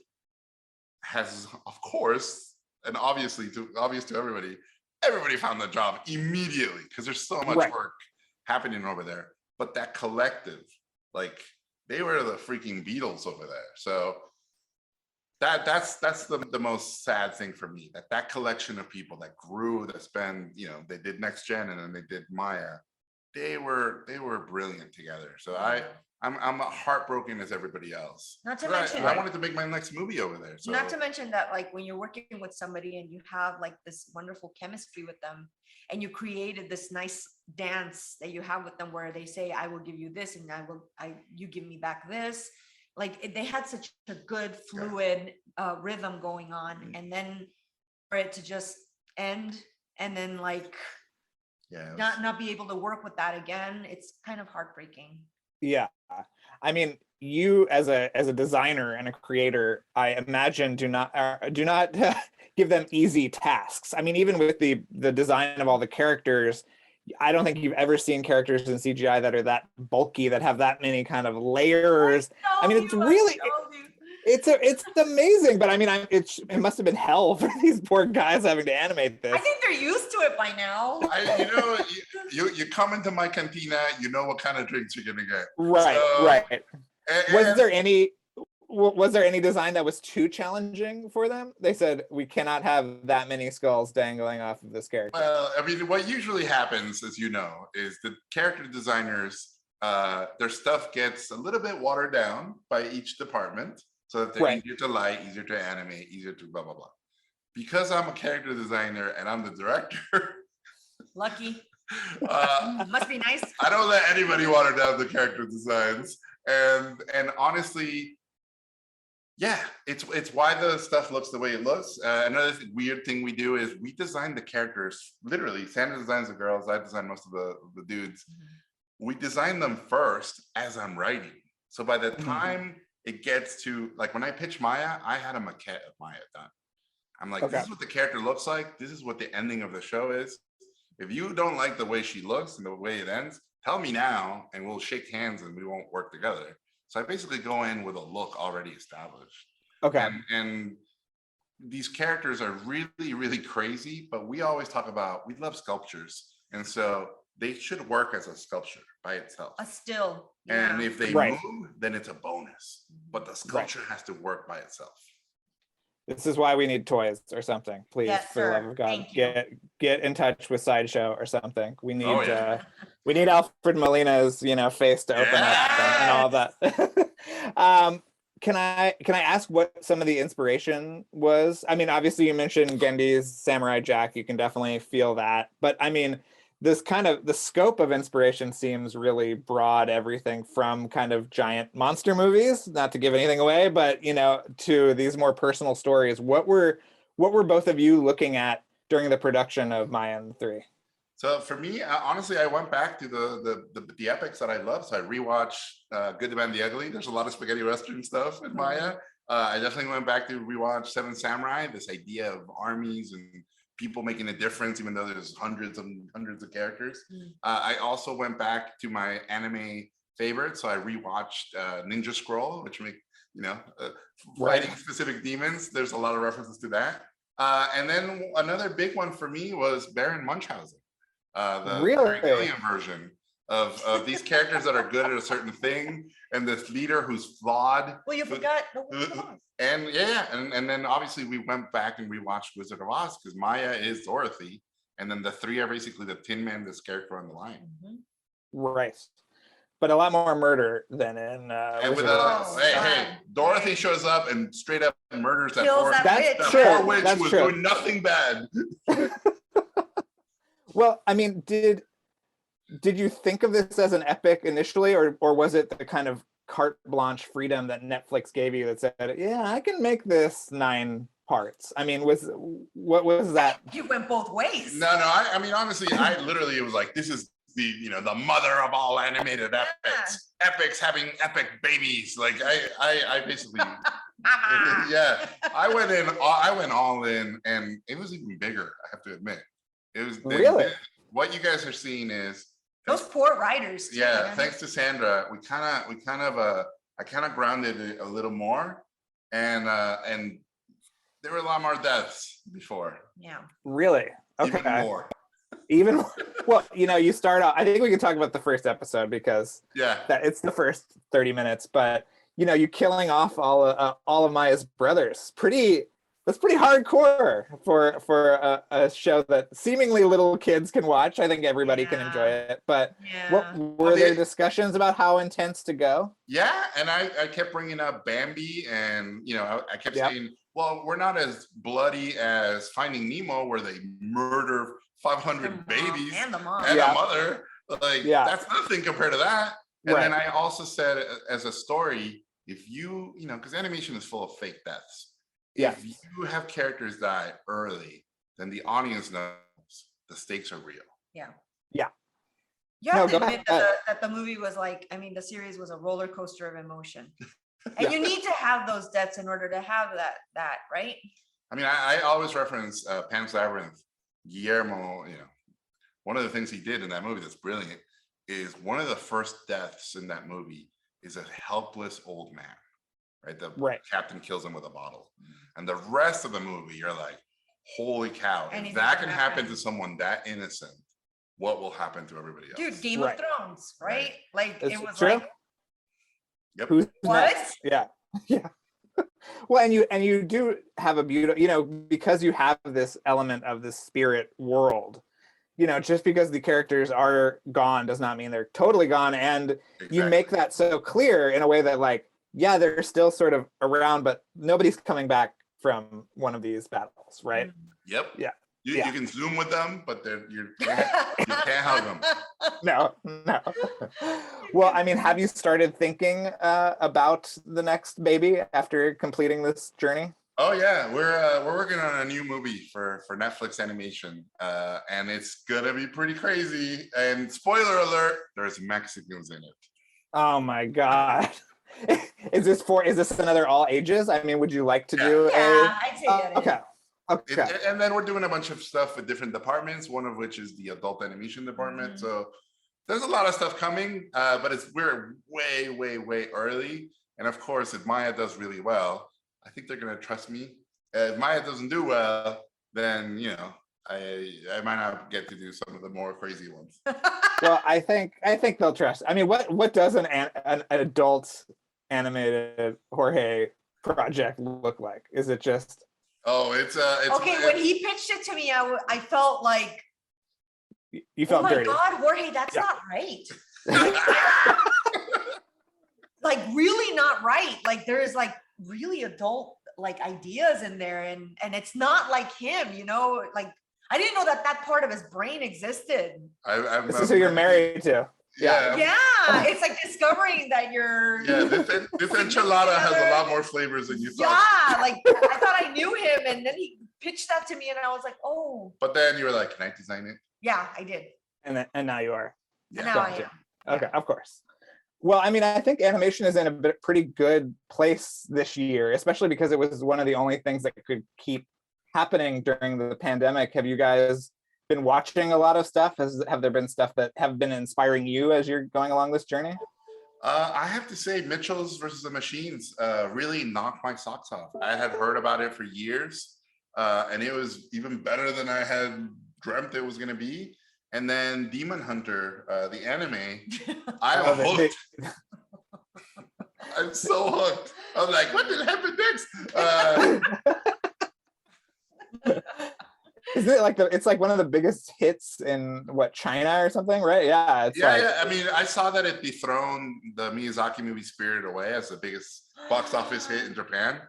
has, of course, and obvious to everybody found the job immediately because there's so much work happening over there. But that collective, like, they were the freaking Beatles over there. So that's the most sad thing for me, that collection of people that grew, that spent, they did Next Gen and then they did Maya. They were brilliant together. So I'm heartbroken as everybody else. Not to mention, I wanted to make my next movie over there. So. Not to mention that, like, when you're working with somebody and you have like this wonderful chemistry with them, and you created this nice dance that you have with them, where they say, "I will give you this, and you give me back this." Like, they had such a good fluid rhythm going on, and then for it to just end, and then not be able to work with that again, it's kind of heartbreaking. Yeah. I mean, you as a designer and a creator, I imagine do not give them easy tasks. I mean, even with the design of all the characters, I don't think you've ever seen characters in CGI that are that bulky, that have that many kind of layers. I mean, it's really it's amazing, but I mean, it must have been hell for these poor guys having to animate this. I think they're used to it by now. You come into my cantina, you know what kind of drinks you're gonna get. Right. Was there any design that was too challenging for them? They said, we cannot have that many skulls dangling off of this character. Well, I mean, what usually happens, as you know, is the character designers, their stuff gets a little bit watered down by each department, so that they're easier to light, easier to animate, easier to blah, blah, blah. Because I'm a character designer and I'm the director. Lucky. Must be nice. I don't let anybody water down the character designs. And honestly, yeah, it's why the stuff looks the way it looks. Another weird thing we do is we design the characters. Literally, Sandra designs the girls. I design most of the dudes. We design them first as I'm writing. So by the time it gets to, like, when I pitched Maya, I had a maquette of Maya done. I'm like, this is what the character looks like. This is what the ending of the show is. If you don't like the way she looks and the way it ends, tell me now and we'll shake hands and we won't work together. So I basically go in with a look already established. Okay. And these characters are really, really crazy, but we always talk about, we love sculptures. And so they should work as a sculpture by itself. A still. And if they move, then it's a bonus. But the sculpture has to work by itself. This is why we need toys or something. Please, for the love of God, get in touch with Sideshow or something. We need we need Alfred Molina's face to open up and all that. Can I ask what some of the inspiration was? I mean, obviously you mentioned Gendy's Samurai Jack. You can definitely feel that, but I mean, this kind of the scope of inspiration seems really broad. Everything from kind of giant monster movies, not to give anything away, but to these more personal stories. What were both of you looking at during the production of Maya and the Three? So for me, honestly, I went back to the epics that I love. So I rewatched Good, the Bad, and the Ugly. There's a lot of spaghetti western stuff in Maya. I definitely went back to rewatch Seven Samurai. This idea of armies and people making a difference, even though there's hundreds and hundreds of characters. I also went back to my anime favorites. So I rewatched Ninja Scroll, which make, fighting specific demons. There's a lot of references to that. And then another big one for me was Baron Munchausen, the Alien version of these characters that are good at a certain thing, and this leader who's flawed. Well, you forgot. And and then obviously we went back and rewatched Wizard of Oz because Maya is Dorothy, and then the three are basically the Tin Man, this character on the line. Right. But a lot more murder than in and with Dorothy shows up and straight up murders that poor witch who was doing nothing bad. Well, I mean, did you think of this as an epic initially, or was it the kind of carte blanche freedom that Netflix gave you that said, yeah, I can make this 9 parts? I mean, what was that? You went both ways. No, I mean, honestly, I literally was like, this is the mother of all animated epics. Epics having epic babies. Like I basically I went all in, and it was even bigger, I have to admit. It was really what you guys are seeing is those poor writers too, man. Thanks to Sandra, I kind of grounded it a little more, and there were a lot more deaths before. Yeah. Really? Okay. Even more. Well, you start out, I think we can talk about the first episode because it's the first 30 minutes, but you killing off all of Maya's brothers. That's pretty hardcore for a show that seemingly little kids can watch. I think everybody can enjoy it. But what were there discussions about how intense to go? Yeah, and I kept bringing up Bambi, and I kept saying, well, we're not as bloody as Finding Nemo, where they murder 500 babies and the mom and the mother. Like that's nothing compared to that. And then I also said, as a story, if you because animation is full of fake deaths. If you have characters die early, then the audience knows the stakes are real. Yeah. Yeah. You have to admit that the movie was the series was a roller coaster of emotion. And you need to have those deaths in order to have that, right? I mean, I always reference Pan's Labyrinth. Guillermo, one of the things he did in that movie that's brilliant is one of the first deaths in that movie is a helpless old man. Right, the captain kills him with a bottle, and the rest of the movie, you're like, "Holy cow! If that can happen to someone that innocent, what will happen to everybody else?" Dude, Game of Thrones, right? Like it's it was true. like, yep. Who's what? Next? Yeah. Well, and you do have a beautiful, because you have this element of the spirit world. Just because the characters are gone does not mean they're totally gone, and you make that so clear in a way that they're still sort of around, but nobody's coming back from one of these battles, right? Yep. Yeah. You can Zoom with them, but you can't hug them. No. Well, I mean, have you started thinking about the next baby after completing this journey? Oh yeah, we're working on a new movie for Netflix animation, and it's gonna be pretty crazy. And spoiler alert, there's Mexicans in it. Oh my God. Is this another all ages? I mean, would you like to do I'd say that. Okay. And then we're doing a bunch of stuff with different departments, one of which is the adult animation department. So there's a lot of stuff coming, but we're way, way, way early. And of course, if Maya does really well, I think they're gonna trust me. If Maya doesn't do well, then I might not get to do some of the more crazy ones. Well, I think they'll trust. I mean, what does an adult animated Jorge project look like? Is it just? Oh, it's okay. When he pitched it to me, I felt like you felt dirty. Oh my God, Jorge, that's not right. Like really not right. Like there is really adult ideas in there, and it's not like him. Like I didn't know that part of his brain existed. This is who you're married to. Yeah. It's like discovering that you're. Yeah, this enchilada has a lot more flavors than you thought. Yeah, like I thought I knew him, and then he pitched that to me, and I was like, oh. But then you were like, "Can I design it?" Yeah, I did. And now you are. Yeah. Now I am. Okay, of course. Well, I mean, I think animation is in a pretty good place this year, especially because it was one of the only things that could keep happening during the pandemic, have you guys been watching a lot of stuff? Have there been stuff that have been inspiring you as you're going along this journey? I have to say, Mitchell's versus the Machines really knocked my socks off. I had heard about it for years, and it was even better than I had dreamt it was going to be. And then Demon Hunter, the anime, I'm hooked. I'm so hooked. I'm like, what did happen next? Isn't it like it's like one of the biggest hits in China or something, right? Yeah. Yeah. I mean, I saw that it dethroned the Miyazaki movie Spirited Away as the biggest box office hit in Japan.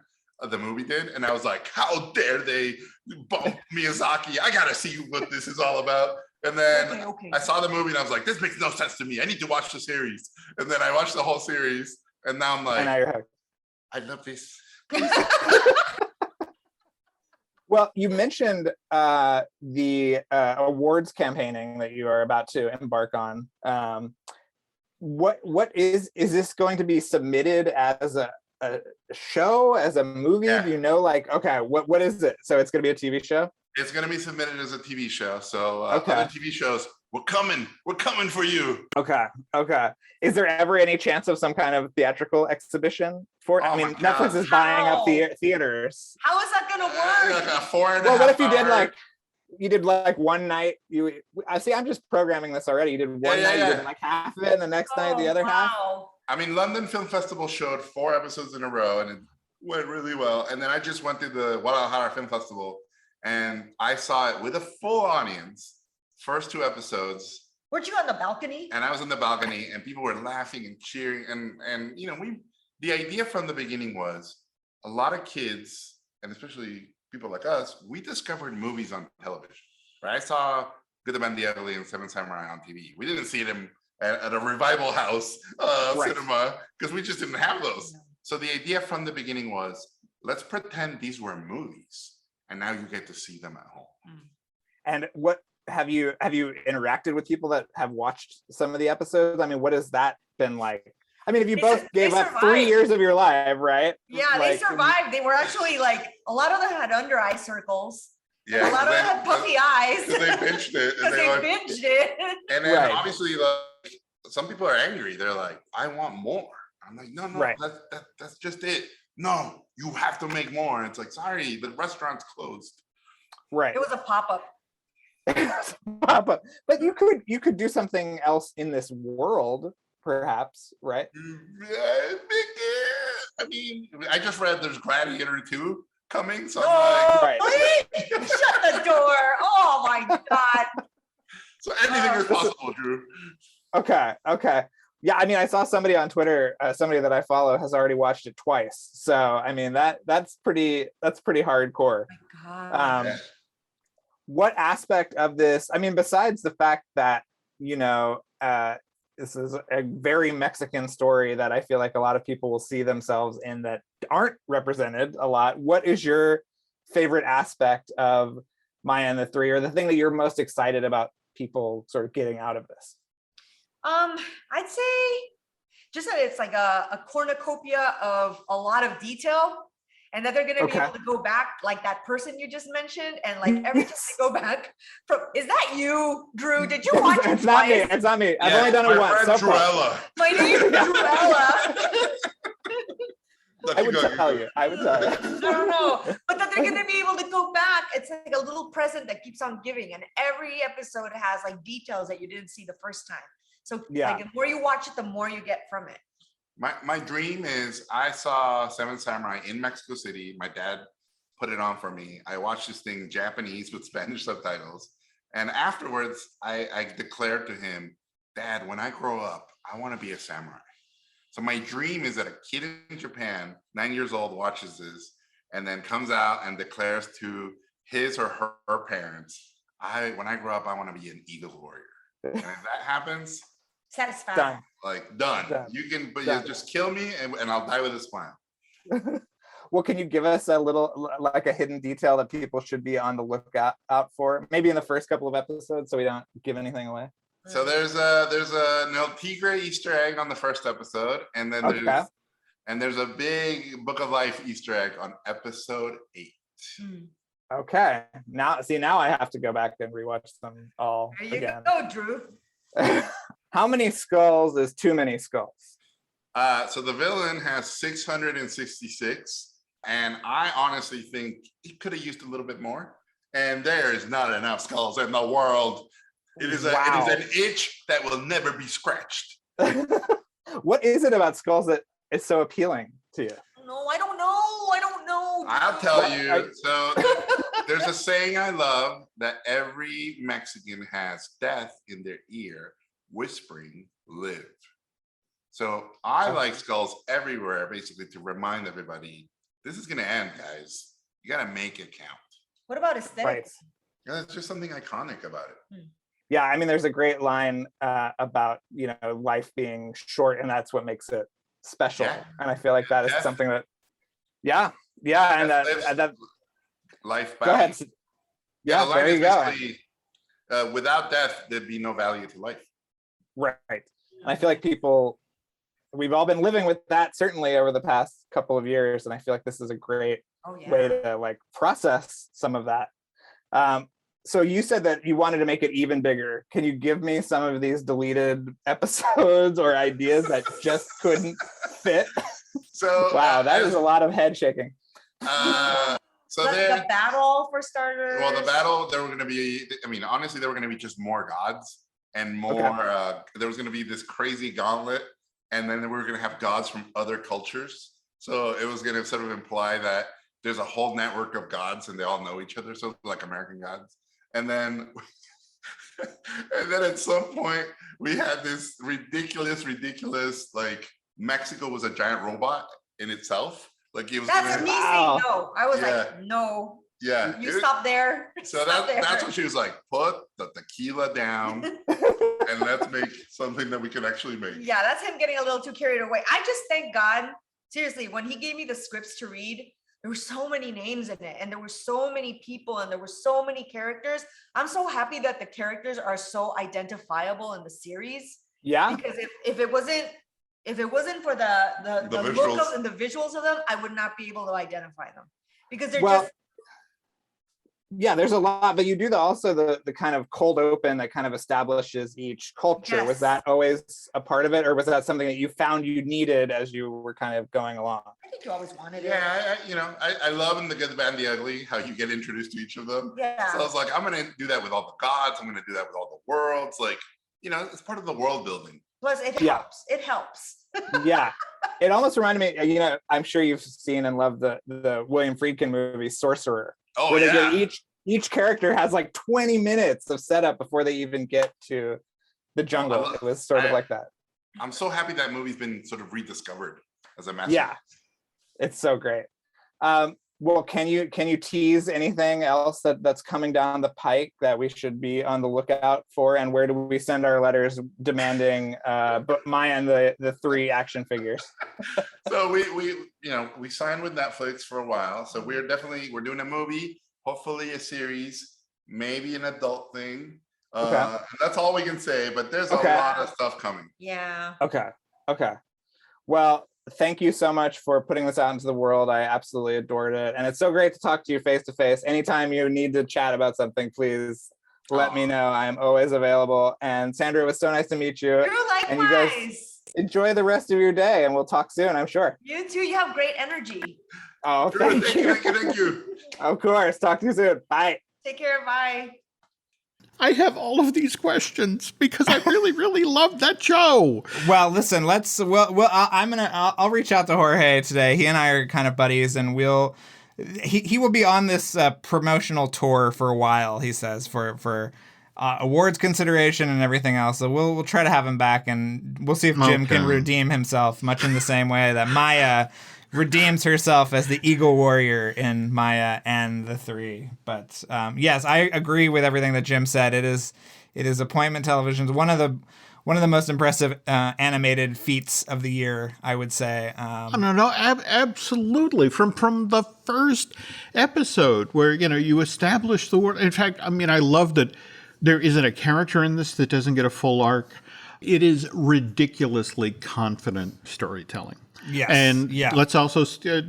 The movie did, and I was like, how dare they bump Miyazaki? I gotta see what this is all about. And then I saw the movie and I was like, this makes no sense to me. I need to watch the series. And then I watched the whole series, and now I'm like, I love this. Well, you mentioned the awards campaigning that you are about to embark on. What is this going to be submitted as a show, as a movie? Do you know, like, okay, what is it? So it's going to be a TV show? It's going to be submitted as a TV show. So other TV shows, we're coming for you. Okay. Is there ever any chance of some kind of theatrical exhibition for it? I mean, Netflix is buying up theaters. How is that gonna work? Like a 4.5 Well, what if you hour... did like one night? I see. I'm just programming this already. You did one night. You did like half of it, and the next night the other half. I mean, London Film Festival showed 4 episodes in a row, and it went really well. And then I just went through the Guadalajara Film Festival, and I saw it with a full audience. First 2 episodes. Weren't you on the balcony? And I was on the balcony, and people were laughing and cheering. And you know, the idea from the beginning was a lot of kids, and especially people like us, we discovered movies on television. Right? I saw Good, the Bad, and the Ugly and Seven Samurai on TV. We didn't see them at a revival house cinema because we just didn't have those. So the idea from the beginning was, let's pretend these were movies, and now you get to see them at home. And what have you interacted with people that have watched some of the episodes? I mean, what has that been like? I mean, if you both gave up 3 years of your life, right? Yeah, they survived. They were actually like, a lot of them had under eye circles. Yeah, a lot of them had puffy eyes. They binged it. Because they binged it. And then obviously, like, some people are angry. They're like, I want more. I'm like, no, that's just it. No, you have to make more. And it's like, sorry, the restaurant's closed. Right. It was a pop-up. But you could do something else in this world, perhaps, right? I mean, I just read there's Gladiator 2 coming, so I'm like, shut the door. Oh my God. So anything is possible, Drew. Okay. Yeah, I mean, I saw somebody on Twitter, somebody that I follow has already watched it twice. So I mean, that's pretty hardcore. Oh my God. What aspect of this, I mean, besides the fact that, you know, this is a very Mexican story that I feel like a lot of people will see themselves in that aren't represented a lot. What is your favorite aspect of Maya and the Three, or the thing that you're most excited about people sort of getting out of this? I'd say just that it's like a cornucopia of a lot of detail, and that they're going to be able to go back, like that person you just mentioned, and like every time they go back from, is that you, Drew? Did you watch it? It's not me. I've only done it once. So far. My name is Druella. I would tell you. I don't know, but that they're going to be able to go back. It's like a little present that keeps on giving, and every episode has like details that you didn't see the first time. So like, the more you watch it, the more you get from it. My dream is, I saw Seven Samurai in Mexico City. My dad put it on for me. I watched this thing Japanese with Spanish subtitles. And afterwards, I declared to him, Dad, when I grow up, I want to be a samurai. So my dream is that a kid in Japan, 9 years old, watches this and then comes out and declares to his or her parents, when I grow up, I want to be an eagle warrior. And if that happens, satisfied. Like done. You can, but you just kill me and I'll die with a smile. Well, can you give us a little, like a hidden detail that people should be on the lookout for? Maybe in the first couple of episodes, so we don't give anything away. So there's a El Tigre Easter egg on the first episode, and then there's a big Book of Life Easter egg on episode 8. Okay. Now I have to go back and rewatch them all There you again. go, Drew. How many skulls is too many skulls? So the villain has 666, and I honestly think he could have used a little bit more. And there is not enough skulls in the world. It is an itch that will never be scratched. What is it about skulls that is so appealing to you? No, I don't know. I'll tell you. So there's a saying I love that every Mexican has death in their ear, whispering, live. So I like skulls everywhere, basically, to remind everybody, this is going to end, guys. You got to make it count. What about aesthetics? Yeah, it's just something iconic about it. Yeah, I mean, there's a great line about, life being short, and that's what makes it special. Yeah. And I feel like that is something that, and that life. Go ahead. Yeah, the there you go. Without death, there'd be no value to life. Right. And I feel like we've all been living with that certainly over the past couple of years, and I feel like this is a great way to process some of that. So you said that you wanted to make it even bigger. Can you give me some of these deleted episodes or ideas that just couldn't fit? So wow, that is a lot of head shaking. So the battle, for starters. Well, the battle, there were going to be, honestly, there were going to be just more gods and more, there was going to be this crazy gauntlet, and then we were going to have gods from other cultures. So it was going to sort of imply that there's a whole network of gods and they all know each other. So like American gods. And then at some point we had this ridiculous, like Mexico was a giant robot in itself. Like it was. That's me saying no. I was like, no. Yeah. You stop there. So that's what she was like, put the tequila down and let's make something that we can actually make. Yeah, that's him getting a little too carried away. I just thank God, seriously, when he gave me the scripts to read, there were so many names in it and there were so many people and there were so many characters. I'm so happy that the characters are so identifiable in the series. Yeah. Because if it wasn't for the look of and the visuals of them, I would not be able to identify them because they're just. Yeah, there's a lot, but you do also the kind of cold open that kind of establishes each culture. Yes. Was that always a part of it, or was that something that you found you needed as you were kind of going along? I think you always wanted it. Yeah, I love in the good, the bad, and the ugly how you get introduced to each of them. Yeah. So I was like, I'm gonna do that with all the gods. I'm gonna do that with all the worlds. Like, it's part of the world building. Plus, it helps. It helps. Yeah, it almost reminded me. I'm sure you've seen and loved the William Friedkin movie Sorcerer. Oh yeah. Each character has like 20 minutes of setup before they even get to the jungle. It was sort of like that. I'm so happy that movie's been sort of rediscovered as a masterpiece. Yeah, it's so great. Well, can you tease anything else that's coming down the pike that we should be on the lookout for? And where do we send our letters demanding Maya and the 3 action figures? So we signed with Netflix for a while. So we're doing a movie, hopefully a series, maybe an adult thing. And that's all we can say, but there's a lot of stuff coming. Yeah. Okay. Well, thank you so much for putting this out into the world. I absolutely adored it. And it's so great to talk to you face to face. Anytime you need to chat about something, please let me know. I'm always available. And Sandra, it was so nice to meet you. You're likewise. And you guys enjoy the rest of your day, and we'll talk soon, I'm sure. You too. You have great energy. Oh, thank you. Thank you. Of course. Talk to you soon. Bye. Take care. Bye. I have all of these questions because I really, really love that show. Well, listen, I'll reach out to Jorge today. He and I are kind of buddies, and he will be on this promotional tour for a while, he says, for awards consideration and everything else. So we'll try to have him back, and we'll see if Jim can redeem himself, much in the same way that Maya redeems herself as the Eagle Warrior in Maya and the 3. But yes, I agree with everything that Jim said. It is appointment television's one of the most impressive animated feats of the year, I would say. No, absolutely. From the first episode where you establish the world. In fact, I love that there isn't a character in this that doesn't get a full arc. It is ridiculously confident storytelling. Yes. And yeah. let's also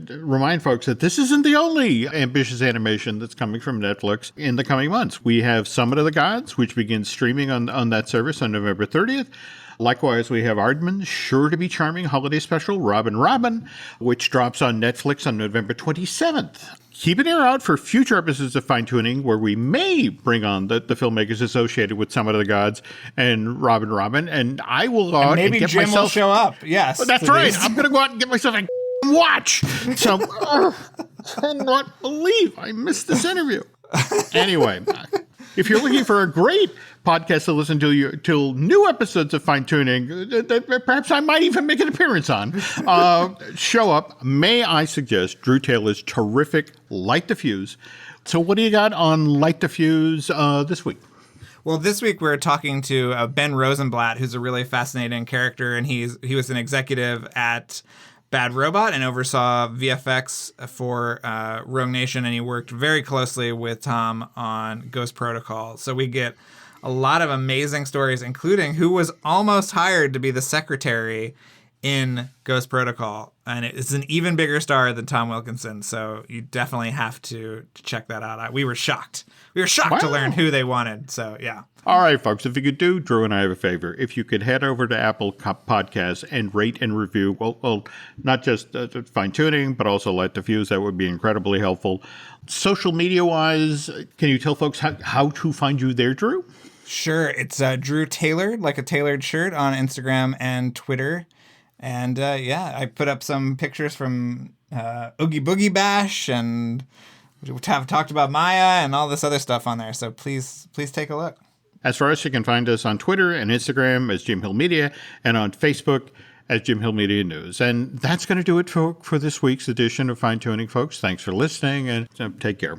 remind folks that this isn't the only ambitious animation that's coming from Netflix in the coming months. We have Summit of the Gods, which begins streaming on that service on November 30th. Likewise, we have Aardman's Sure to Be Charming holiday special, Robin, which drops on Netflix on November 27th. Keep an ear out for future episodes of Fine Tuning where we may bring on the filmmakers associated with Summit of the Gods and Robin, and I will go out and maybe get Jim myself... will show up. Yes. That's right. I'm going to go out and get myself a watch. So, cannot believe I missed this interview. Anyway, if you're looking for a great podcast to listen to till new episodes of Fine Tuning, that perhaps I might even make an appearance on, show up. May I suggest Drew Taylor's terrific Light the Fuse. So what do you got on Light the Fuse this week? Well, this week we're talking to Ben Rosenblatt, who's a really fascinating character, and he was an executive at Bad Robot and oversaw VFX for Rogue Nation, and he worked very closely with Tom on Ghost Protocol. So we get a lot of amazing stories, including who was almost hired to be the secretary in Ghost Protocol. And it's an even bigger star than Tom Wilkinson. So you definitely have to check that out. We were shocked. We were shocked to learn who they wanted. So, yeah. All right, folks, if you could do Drew and I have a favor. If you could head over to Apple Podcasts and rate and review, well not just Fine Tuning, but also Light the Fuse, that would be incredibly helpful. Social media-wise, can you tell folks how to find you there, Drew? Sure. It's Drew Tailored, like a tailored shirt, on Instagram and Twitter. And I put up some pictures from Oogie Boogie Bash, and we have talked about Maya and all this other stuff on there. So please take a look. As far as you can find us on Twitter and Instagram as Jim Hill Media, and on Facebook as Jim Hill Media News. And that's going to do it for this week's edition of Fine Tuning, folks. Thanks for listening, and take care.